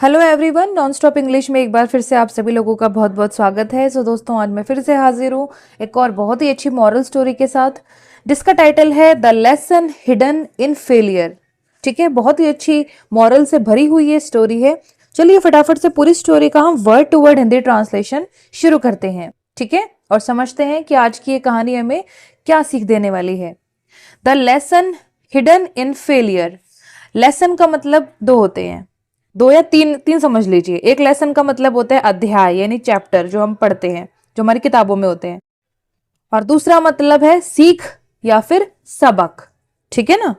Hello everyone, non stop English में एक बार फिर से आप सभी लोगों का बहुत बहुत स्वागत है। दोस्तों, आज मैं फिर से हाजिर हूँ एक और बहुत ही अच्छी मॉरल स्टोरी के साथ, जिसका टाइटल है the lesson hidden in failure. ठीक है, बहुत ही अच्छी मॉरल से भरी हुई ये स्टोरी है। चलिए फटाफट से पूरी स्टोरी का हम word to word Hindi translation शुरू करते हैं। ठीक है, और समझते हैं कि आज की ये कहानी हमें क्या सीख देने वाली है। The lesson hidden in failure. Lesson का मतलब दो होते हैं, दो या तीन तीन समझ लीजिए। एक लेसन का मतलब होता है अध्याय यानी चैप्टर, जो हम पढ़ते हैं, जो हमारी किताबों में होते हैं। और दूसरा मतलब है सीख या फिर सबक। ठीक है ना।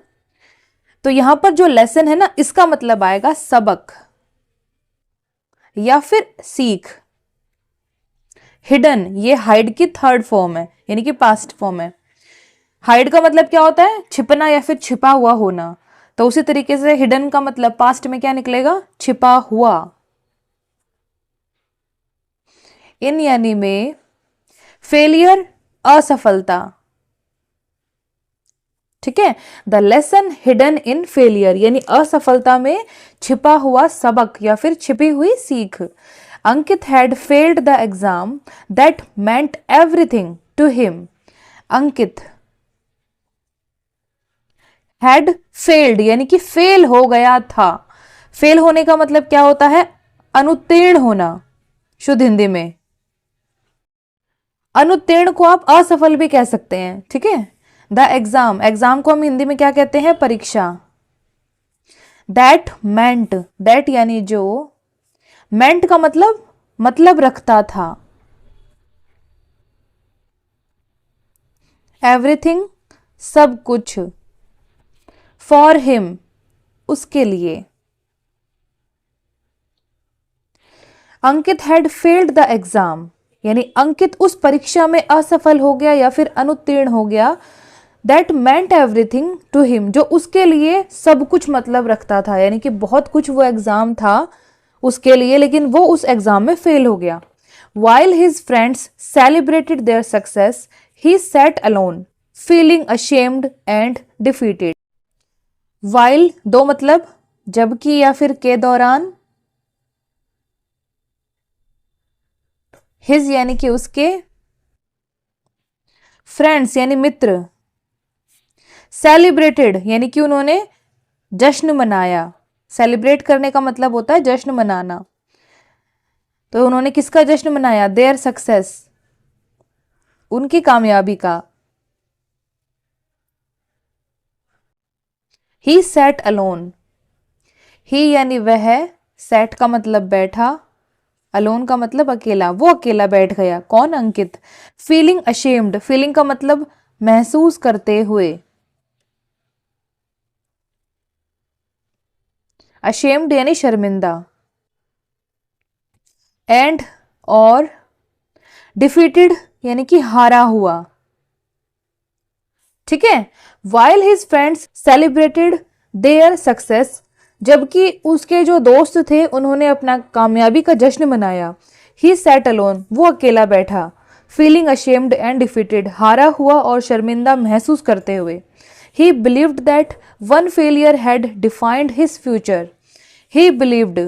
तो यहां पर जो लेसन है ना, इसका मतलब आएगा सबक या फिर सीख। हिडन, ये हाइड की थर्ड फॉर्म है, यानी कि पास्ट फॉर्म है। हाइड का मतलब क्या होता है? छिपना या फिर छिपा हुआ होना। तो उसी तरीके से हिडन का मतलब पास्ट में क्या निकलेगा? छिपा हुआ। इन यानी में, फेलियर असफलता। ठीक है, the lesson hidden in failure यानी असफलता में छिपा हुआ सबक या फिर छिपी हुई सीख। Ankit had failed the exam that meant everything to him. Ankit had failed यानी कि फेल हो गया था। फेल होने का मतलब क्या होता है? अनुत्तीर्ण होना, शुद्ध हिंदी में। अनुत्तीर्ण को आप असफल भी कह सकते हैं। ठीक है, द एग्जाम, एग्जाम को हम हिंदी में क्या कहते हैं? परीक्षा। दैट मेंट, दैट यानी जो, मेंट का मतलब रखता था। एवरीथिंग सब कुछ। फॉर हिम उसके लिए। अंकित हैड फेल्ड द एग्जाम यानी अंकित उस परीक्षा में असफल हो गया या फिर अनुत्तीर्ण हो गया। That meant everything to him, जो उसके लिए सब कुछ मतलब रखता था, यानी कि बहुत कुछ वो एग्जाम था उसके लिए, लेकिन वो उस एग्जाम में फेल हो गया। While his friends celebrated their success he sat alone feeling ashamed and defeated. While दो मतलब जबकि या फिर के दौरान। हिज यानी कि उसके, फ्रेंड्स यानी मित्र, सेलिब्रेटेड यानी कि उन्होंने जश्न मनाया। सेलिब्रेट करने का मतलब होता है जश्न मनाना। तो उन्होंने किसका जश्न मनाया? देयर सक्सेस, उनकी कामयाबी का। ही सैट अलोन, ही यानी वह, सैट का मतलब बैठा, अलोन का मतलब अकेला, वो अकेला बैठ गया। कौन? अंकित। फीलिंग अशेम्ड, फीलिंग का मतलब महसूस करते हुए। अशेम्ड यानी शर्मिंदा। एंड और डिफीटेड यानी कि हारा हुआ। ठीक है, while his friends celebrated their success, जबकि उसके जो दोस्त थे उन्होंने अपना कामयाबी का जश्न मनाया। ही सैट अलोन, वो अकेला बैठा। फीलिंग अशेम्ड एंड डिफीटेड, हारा हुआ और शर्मिंदा महसूस करते हुए। ही believed that one failure had defined his future. He believed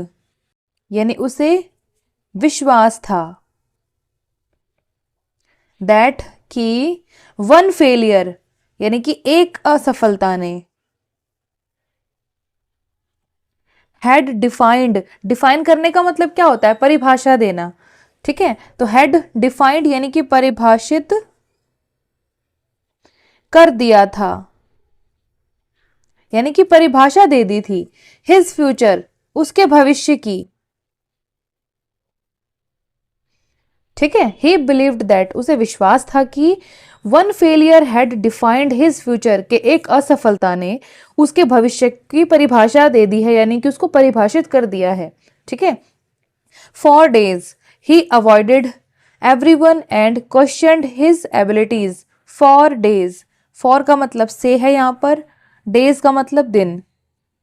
यानी उसे विश्वास था। दैट की वन फेलियर यानी कि एक असफलता ने, हैड डिफाइंड, डिफाइन करने का मतलब क्या होता है? परिभाषा देना। ठीक है, तो हैड डिफाइंड यानी कि परिभाषित कर दिया था, यानी कि परिभाषा दे दी थी। हिज फ्यूचर, उसके भविष्य की। ठीक है, ही बिलीव्ड दैट, उसे विश्वास था कि one failure had defined his future, के एक असफलता ने उसके भविष्य की परिभाषा दे दी है, यानी कि उसको परिभाषित कर दिया है। ठीक है, for days he avoided everyone and questioned his abilities. For days, for का मतलब से है यहां पर, डेज का मतलब दिन।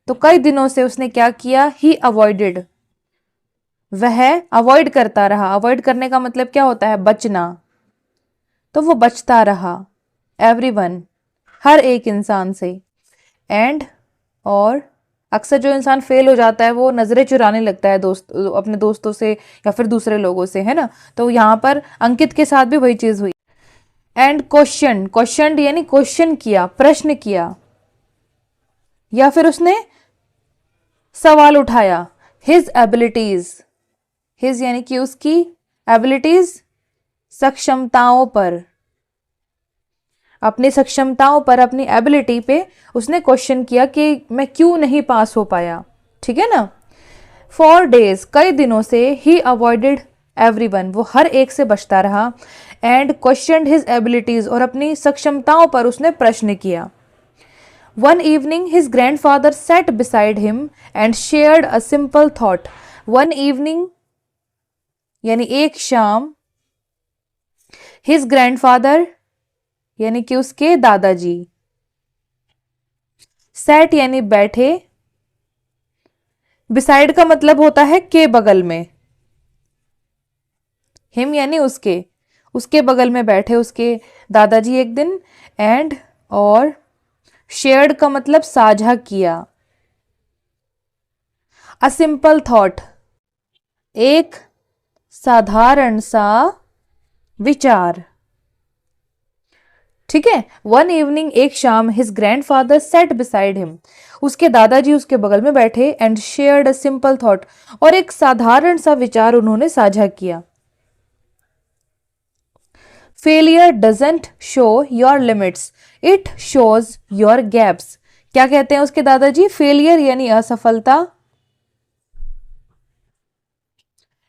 तो कई दिनों से उसने क्या किया? ही अवॉइडेड, वह अवॉइड करता रहा। अवॉइड करने का मतलब क्या होता है? बचना। तो वो बचता रहा, एवरीवन हर एक इंसान से, एंड और अक्सर जो इंसान फेल हो जाता है वो नजरें चुराने लगता है अपने दोस्तों से या फिर दूसरे लोगों से, है ना। तो यहाँ पर अंकित के साथ भी वही चीज हुई। एंड क्वेश्चन यानी क्वेश्चन किया, प्रश्न किया, या फिर उसने सवाल उठाया। हिज एबिलिटीज, हिज यानी कि उसकी, एबिलिटीज सक्षमताओं पर, अपनी सक्षमताओं पर, अपनी एबिलिटी पे उसने क्वेश्चन किया कि मैं क्यों नहीं पास हो पाया, ठीक है ना। 4 days, कई दिनों से, ही अवॉइडेड एवरीवन, वो हर एक से बचता रहा। एंड क्वेश्चनड हिज एबिलिटीज, और अपनी सक्षमताओं पर उसने प्रश्न किया। One evening his grandfather sat beside him and shared a simple thought. One evening यानी एक शाम, his grandfather यानी कि उसके दादाजी, sat यानी बैठे, beside का मतलब होता है के बगल में, him यानी उसके बगल में बैठे उसके दादाजी एक दिन, and और शेयर्ड का मतलब साझा किया। अ सिंपल थॉट, एक साधारण सा विचार, ठीक है। वन इवनिंग, एक शाम, his grandfather set beside him, उसके दादाजी उसके बगल में बैठे। And shared a simple thought, और एक साधारण सा विचार उन्होंने साझा किया। Failure doesn't show your limits, it shows your gaps. क्या कहते हैं उसके दादाजी? फेलियर यानी असफलता,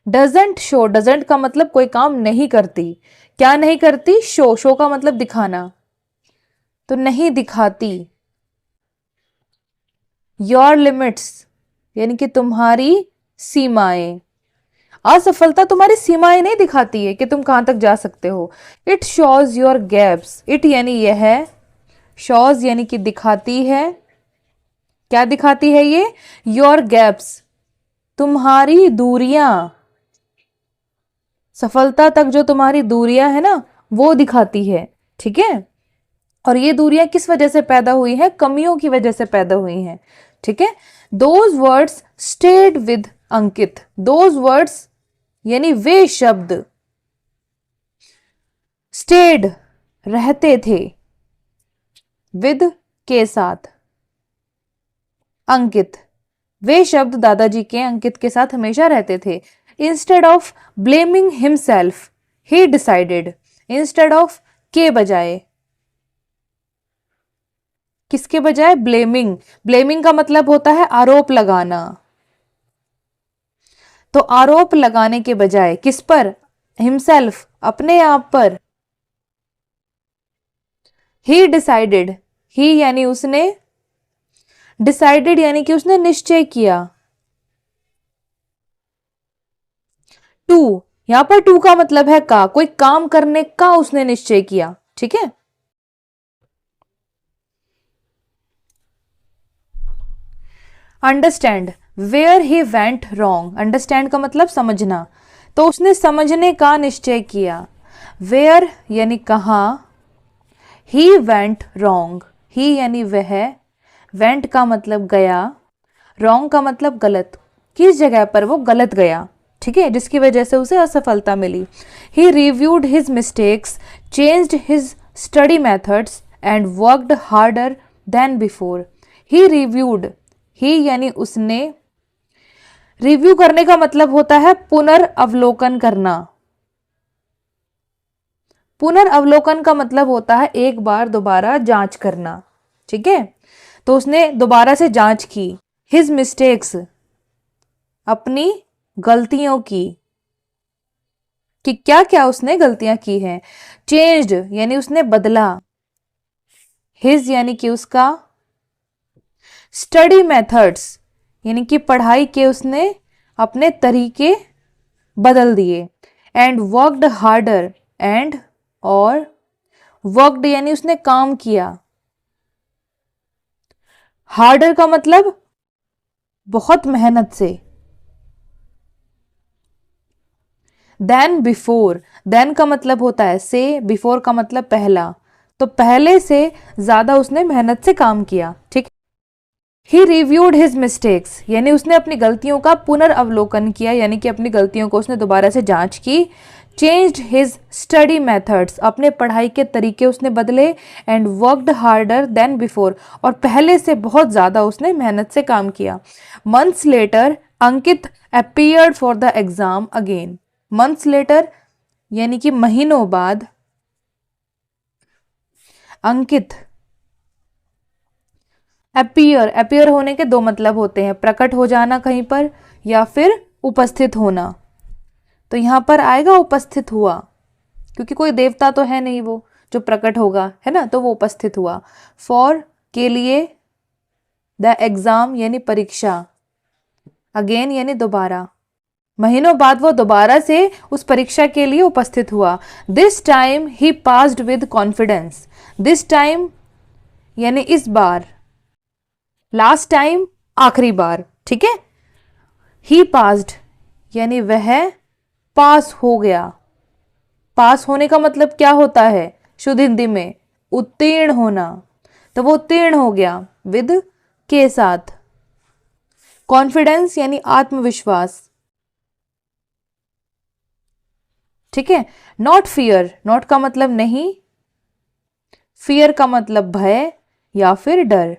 डजंट शो, डजंट का मतलब कोई काम नहीं करती, क्या नहीं करती? शो का मतलब दिखाना, तो नहीं दिखाती। योर लिमिट्स यानी कि तुम्हारी सीमाएं, असफलता तुम्हारी सीमाएं नहीं दिखाती है कि तुम कहां तक जा सकते हो। It shows your gaps, it यानी यह है, शोज यानी कि दिखाती है, क्या दिखाती है ये? योर गैप्स, तुम्हारी दूरियां, सफलता तक जो तुम्हारी दूरियां है ना वो दिखाती है, ठीक है। और ये दूरियां किस वजह से पैदा हुई है? कमियों की वजह से पैदा हुई हैं, ठीक है। Those words stayed with Ankit, those words यानी वे शब्द, स्टेड रहते थे, विद के साथ, अंकित, वे शब्द दादाजी के अंकित के साथ हमेशा रहते थे। Instead of blaming himself he decided, instead of के बजाय, किसके बजाय? ब्लेमिंग, ब्लेमिंग का मतलब होता है आरोप लगाना, तो आरोप लगाने के बजाय किस पर? हिमसेल्फ, अपने आप पर। ही डिसाइडेड, ही यानी उसने, डिसाइडेड यानी कि उसने निश्चय किया। टू, यहां पर टू का मतलब है का, कोई काम करने का उसने निश्चय किया, ठीक है। Understand, where he went wrong, understand का मतलब समझना, तो उसने समझने का निश्चय किया। वेयर यानी कहां, ही वेंट रॉन्ग, ही यानी वह, वेंट का मतलब गया, रॉन्ग का मतलब गलत, किस जगह पर वो गलत गया, ठीक है, जिसकी वजह से उसे असफलता मिली। He reviewed his mistakes, changed his study methods and worked harder than before. He reviewed, he यानी उसने, रिव्यू करने का मतलब होता है पुनर्अवलोकन करना, पुनर्अवलोकन का मतलब होता है एक बार दोबारा जांच करना, ठीक है। तो उसने दोबारा से जांच की। हिज मिस्टेक्स, अपनी गलतियों की, कि क्या क्या उसने गलतियां की हैं। चेंज्ड यानी उसने बदला, हिज यानी कि उसका, स्टडी मेथड्स यानी कि पढ़ाई के उसने अपने तरीके बदल दिए। एंड वर्कड हार्डर, एंड और वर्कड यानी उसने काम किया, हार्डर का मतलब बहुत मेहनत से। देन बिफोर, देन का मतलब होता है से, बिफोर का मतलब पहला, तो पहले से ज्यादा उसने मेहनत से काम किया, ठीक। ही रिव्यूड हिज मिस्टेक्स, यानी उसने अपनी गलतियों का पुनर्वलोकन किया, यानी कि अपनी गलतियों को उसने दोबारा से जांच की। चेंज्ड हिज स्टडी मेथड्स, अपने पढ़ाई के तरीके उसने बदले। And worked harder than before, और पहले से बहुत ज़्यादा उसने मेहनत से काम किया। Months later Ankit appeared for the exam again. Months later यानी कि महीनों बाद अंकित अपीयर होने के दो मतलब होते हैं, प्रकट हो जाना कहीं पर या फिर उपस्थित होना। तो यहां पर आएगा उपस्थित हुआ, क्योंकि कोई देवता तो है नहीं वो जो प्रकट होगा, है ना, तो वो उपस्थित हुआ। फॉर के लिए, द एग्जाम यानी परीक्षा, अगेन यानी दोबारा, महीनों बाद वो दोबारा से उस परीक्षा के लिए उपस्थित हुआ। This time he passed with confidence, this time यानी इस बार, लास्ट टाइम आखिरी बार, ठीक है। ही पास्ड यानी वह पास हो गया। पास होने का मतलब क्या होता है शुद्ध हिंदी में? उत्तीर्ण होना। तो वो उत्तीर्ण हो गया विद के साथ। कॉन्फिडेंस यानी आत्मविश्वास, ठीक है। नॉट फियर, नॉट का मतलब नहीं, फियर का मतलब भय या फिर डर।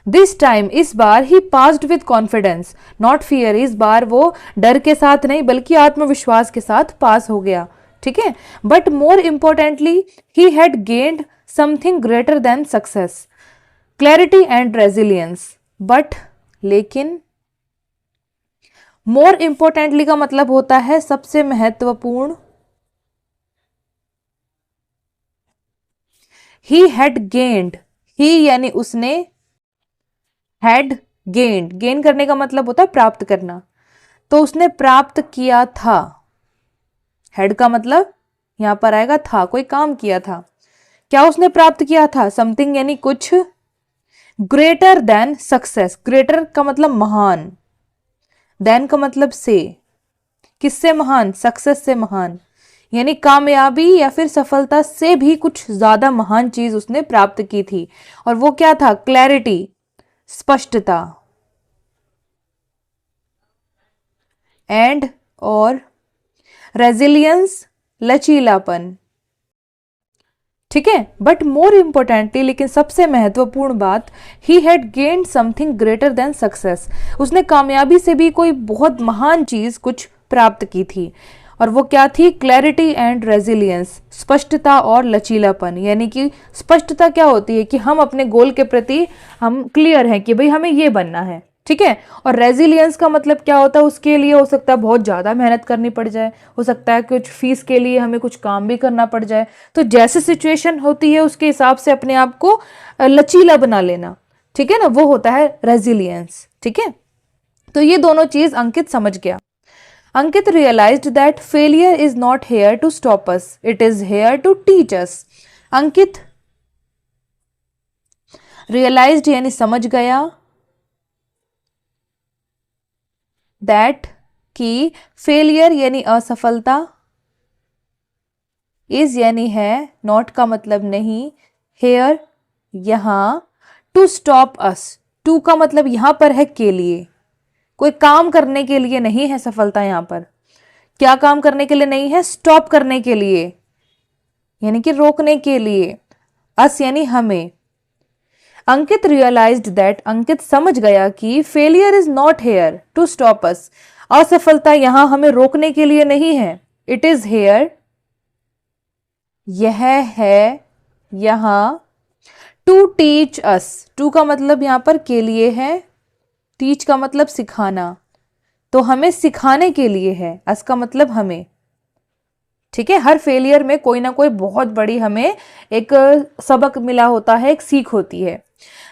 दिस टाइम इस बार he passed with confidence, not fear, इस बार वो डर के साथ नहीं बल्कि आत्मविश्वास के साथ पास हो गया, ठीक है। But more importantly he had gained something greater than success, clarity and resilience. But लेकिन, मोर इंपॉर्टेंटली का मतलब होता है सबसे महत्वपूर्ण। ही हैड गेन्ड, ही यानी उसने, हैड गेन्ड, गेन करने का मतलब होता है प्राप्त करना, तो उसने प्राप्त किया था। हैड का मतलब यहां पर आएगा था, कोई काम किया था। क्या उसने प्राप्त किया था? समथिंग यानी कुछ, ग्रेटर देन सक्सेस, ग्रेटर का मतलब महान, देन का मतलब से, किससे महान? सक्सेस से महान, यानी कामयाबी या फिर सफलता से भी कुछ ज्यादा महान चीज उसने प्राप्त की थी। और वो क्या था? क्लैरिटी, स्पष्टता, एंड और रेजिलियंस, लचीलापन, ठीक है। बट मोर इंपॉर्टेंटली, लेकिन सबसे महत्वपूर्ण बात, he had gained something greater than success, उसने कामयाबी से भी कोई बहुत महान चीज कुछ प्राप्त की थी। और वो क्या थी? क्लैरिटी एंड रेजिलियंस, स्पष्टता और लचीलापन। यानी कि स्पष्टता क्या होती है कि हम अपने गोल के प्रति हम क्लियर हैं कि भाई हमें ये बनना है, ठीक है। और रेजिलियंस का मतलब क्या होता है? उसके लिए हो सकता है बहुत ज़्यादा मेहनत करनी पड़ जाए, हो सकता है कुछ फीस के लिए हमें कुछ काम भी करना पड़ जाए। तो जैसे सिचुएशन होती है उसके हिसाब से अपने आप को लचीला बना लेना, ठीक है ना, वो होता है रेजिलियंस, ठीक है। तो ये दोनों चीज अंकित समझ गया। अंकित realized that failure is not here to stop us, it is here to teach us. Ankit realized यानी समझ गया, that कि failure यानी असफलता, is यानी है, not का मतलब नहीं, here यहां, to stop us, to का मतलब यहां पर है के लिए, कोई काम करने के लिए नहीं है सफलता यहां पर। क्या काम करने के लिए नहीं है? स्टॉप करने के लिए, यानी कि रोकने के लिए। अस यानी हमें। अंकित रियलाइज्ड दैट, अंकित समझ गया कि failure is not here to stop us, असफलता यहां हमें रोकने के लिए नहीं है। इट इज हेयर, यह है यहां, टू टीच अस, टू का मतलब यहां पर के लिए है, टीच का मतलब सिखाना, तो हमें सिखाने के लिए है, अस का मतलब हमें, ठीक है। हर फेलियर में कोई ना कोई बहुत बड़ी हमें एक सबक मिला होता है, एक सीख होती है।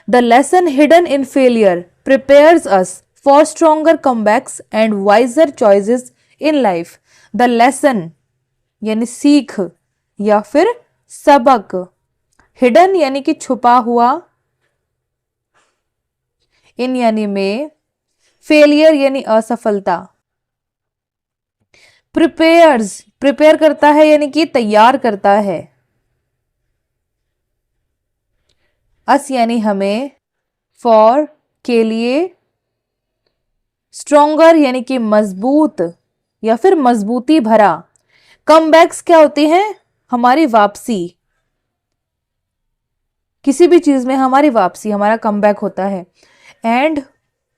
The lesson hidden in failure prepares us for stronger comebacks and wiser choices in life. The lesson यानी सीख या फिर सबक, हिडन यानी कि छुपा हुआ, इन यानी में, फेलियर यानी असफलता, प्रिपेयर्स, प्रिपेयर करता है यानी कि तैयार करता है, अस यानी हमें, फॉर के लिए, स्ट्रॉन्गर यानी कि मजबूत या फिर मजबूती भरा। कमबैक्स क्या होती हैं? हमारी वापसी, किसी भी चीज में हमारी वापसी, हमारा कमबैक होता है। एंड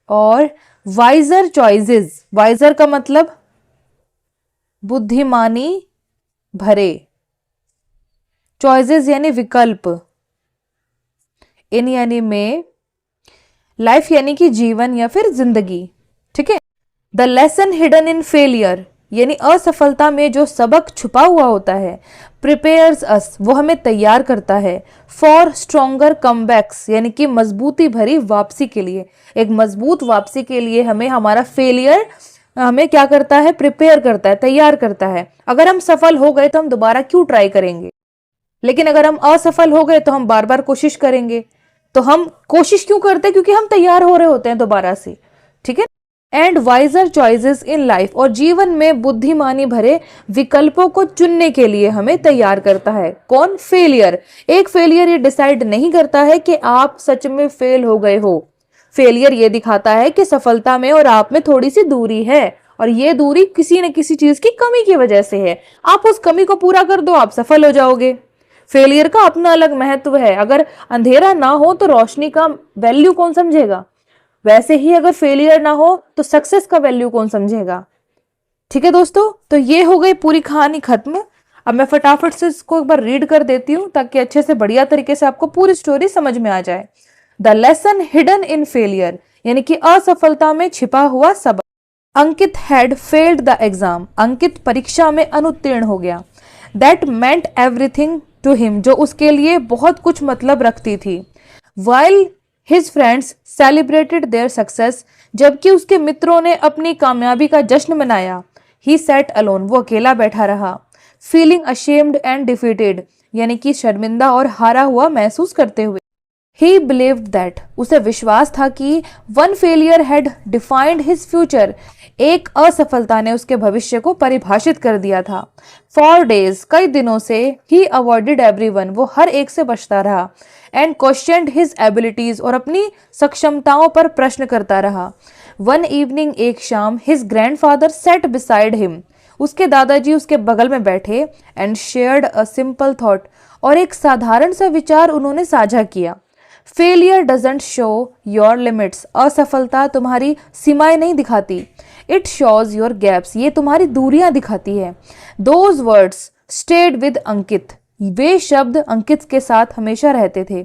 और वाइजर चॉइसेस, वाइजर का मतलब बुद्धिमानी भरे, चॉइसेस यानी विकल्प, इन यानी में, लाइफ यानी कि जीवन या फिर जिंदगी। ठीक है। The lesson hidden in failure यानी असफलता में जो सबक छुपा हुआ होता है, प्रिपेयर्स अस वो हमें तैयार करता है, फॉर स्ट्रॉन्गर कमबैक्स यानी कि मजबूती भरी वापसी के लिए। एक मजबूत वापसी के लिए हमें हमारा फेलियर हमें क्या करता है? प्रिपेयर करता है, तैयार करता है। अगर हम सफल हो गए तो हम दोबारा क्यों ट्राई करेंगे, लेकिन अगर हम असफल हो गए तो हम बार बार कोशिश करेंगे। तो हम कोशिश क्यों करते हैं? क्योंकि हम तैयार हो रहे होते हैं दोबारा से। ठीक है। And wiser choices in life और जीवन में बुद्धिमानी भरे विकल्पों को चुनने के लिए हमें तैयार करता है। कौन? फेलियर। एक फेलियर ये डिसाइड नहीं करता है कि आप सच में फेल हो गए हो। फेलियर ये दिखाता है कि सफलता में और आप में थोड़ी सी दूरी है, और ये दूरी किसी न किसी चीज की कमी की वजह से है। आप उस कमी को पूरा कर दो, आप सफल हो जाओगे। फेलियर का अपना अलग महत्व है। अगर अंधेरा ना हो तो रोशनी का वैल्यू कौन समझेगा? वैसे ही अगर फेलियर ना हो तो सक्सेस का वैल्यू कौन समझेगा? ठीक है दोस्तों, तो ये हो गई पूरी कहानी खत्म। अब मैं फटाफट से इसको एक बार रीड कर देती हूँ ताकि अच्छे से बढ़िया तरीके से आपको पूरी स्टोरी समझ में आ जाए। The lesson hidden in failure यानी कि असफलता में छिपा हुआ सबक। Ankit had failed the exam, Ankit परीक्षा में अनुत्तीर्ण हो गया। That meant everything to him, जो उसके लिए बहुत कुछ मतलब रखती थी। While his friends celebrated their success, जबकि उसके मित्रों ने अपनी कामयाबी का जश्न मनाया। ही सैट अलोन, वो अकेला बैठा रहा। फीलिंग अशेम्ड एंड डिफीटेड यानी कि शर्मिंदा और हारा हुआ महसूस करते हुए। He believed that, उसे विश्वास था कि one failure had defined his future, एक असफलता ने उसके भविष्य को परिभाषित कर दिया था। For days, कई दिनों से he avoided everyone, वो हर एक से बचता रहा। And questioned his abilities, और अपनी सक्षमताओं पर प्रश्न करता रहा। One evening, एक शाम, his grandfather sat beside him, उसके दादाजी उसके बगल में बैठे। And shared a simple thought, और एक साधारण सा विचार उन्होंने साझा किया। Failure doesn't show your limits, असफलता तुम्हारी सीमाएं नहीं दिखाती। इट शोज योर गैप्स, ये तुम्हारी दूरियां दिखाती है। दोज वर्ड्स स्टेड विद अंकित, वे शब्द अंकित के साथ हमेशा रहते थे।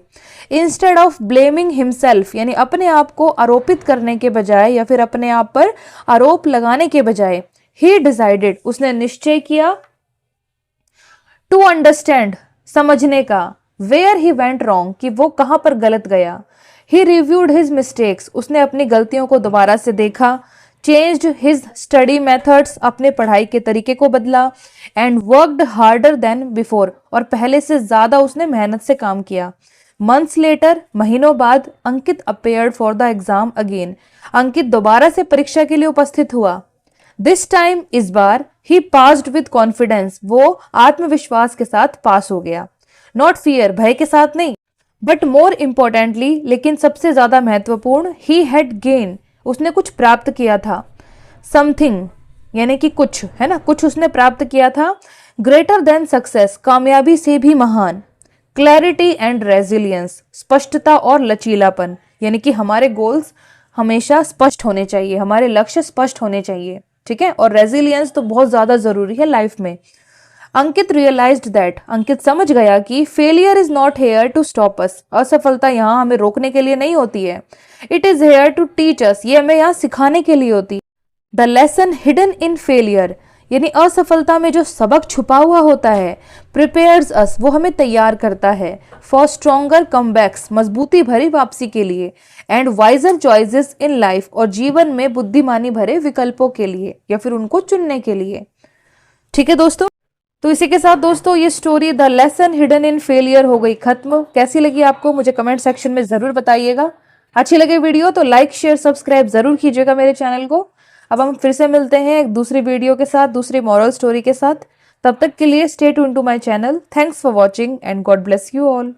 इंस्टेड ऑफ ब्लेमिंग हिमसेल्फ यानी अपने आप को आरोपित करने के बजाय या फिर अपने आप पर आरोप लगाने के बजाय, ही डिसाइडेड, उसने निश्चय किया, टू अंडरस्टैंड, समझने का, वेयर ही वेंट रॉन्ग, कि वो कहां पर गलत गया। ही रिव्यूड हिज मिस्टेक्स, उसने अपनी गलतियों को दोबारा से देखा। चेंज्ड हिज स्टडी मेथड्स, अपने पढ़ाई के तरीके को बदला। And worked harder than before, और पहले से ज्यादा उसने मेहनत से काम किया। मंथ्स लेटर, महीनों बाद, Ankit appeared for the exam again, अंकित दोबारा से परीक्षा के लिए उपस्थित हुआ। दिस टाइम, इस बार, ही पास्ड विद कॉन्फिडेंस, वो आत्मविश्वास के साथ पास हो गया। नॉट फियर, भय के साथ नहीं, बट मोर इम्पोर्टेंटली, लेकिन सबसे ज्यादा महत्वपूर्ण, ही हैड गेन, उसने कुछ प्राप्त किया था। समथिंग यानी कि कुछ, है ना, कुछ उसने प्राप्त किया था। ग्रेटर देन सक्सेस, कामयाबी से भी महान। क्लैरिटी एंड रेजिलियंस, स्पष्टता और लचीलापन, यानी कि हमारे गोल्स हमेशा स्पष्ट होने चाहिए, हमारे लक्ष्य स्पष्ट होने चाहिए। ठीक है। और रेजिलियंस तो बहुत ज्यादा जरूरी है लाइफ में। अंकित रियलाइज्ड दैट, अंकित समझ गया कि failure is not here to stop us, असफलता यहाँ हमें रोकने के लिए नहीं होती है। It is here to teach us, ये हमें यहाँ सिखाने के लिए होती है। The lesson hidden in failure यानी असफलता में जो सबक छुपा हुआ होता है, प्रिपेयर्स अस, वो हमें तैयार करता है, फॉर स्ट्रॉन्गर कमबैक्स, मजबूती भरी वापसी के लिए। And wiser choices in life, और जीवन में बुद्धिमानी भरे विकल्पों के लिए या फिर उनको चुनने के लिए। ठीक है दोस्तों, तो इसी के साथ दोस्तों ये story the lesson hidden in failure हो गई खत्म। कैसी लगी आपको मुझे कमेंट सेक्शन में जरूर बताइएगा। अच्छी लगे वीडियो तो लाइक शेयर सब्सक्राइब जरूर कीजिएगा मेरे चैनल को। अब हम फिर से मिलते हैं एक दूसरी वीडियो के साथ, दूसरी मॉरल स्टोरी के साथ। तब तक के लिए stay tuned to my channel. Thanks for watching and God bless you all.